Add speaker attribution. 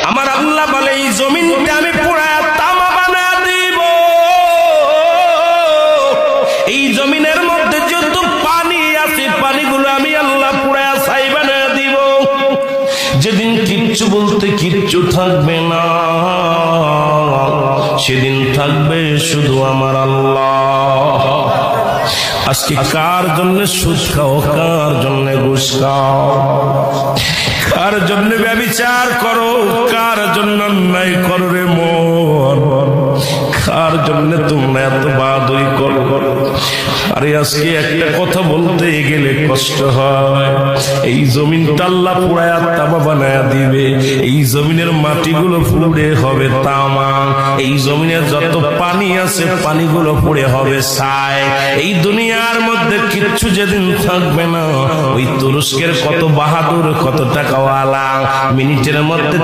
Speaker 1: আমার আল্লাহ বলে এই জমিনটা আমি পুরায়া তামা বানায়া দিব। এই জমিনের মধ্যে যত পানি আছে পানিগুলো আমি আল্লাহ পুরায়া ছাই বানায়া দিব। যেদিন কিচ্ছু বলতে কিচ্ছু থাকবে না, সেদিন থাকবে শুধু আমার আল্লাহ। আজকে কার জন্য সুদ খাও, কার জন্য ঘুষ খাও, কার জন্য ব্যভিচার করো, কার জন্য অন্যায় করো রে মন, কার জন্য তোমরা এত বাদই করো। আরে আজকে একটা কথা বলতে গেলে কষ্ট হয়। এই জমিনটা আল্লাহ পুরায়া তামা বানায়া দিবে। এই জমিনের মাটিগুলো পুড়ে হবে তামা। এই জমিনে যত পানি আছে পানিগুলো পুড়ে হবে ছাই। এই দুনিয়ার মধ্যে কিচ্ছু যেদিন থাকবে না, ওই তুরস্কের কত বাহাদুর, কত টাকাওয়ালা মিনিটের মধ্যে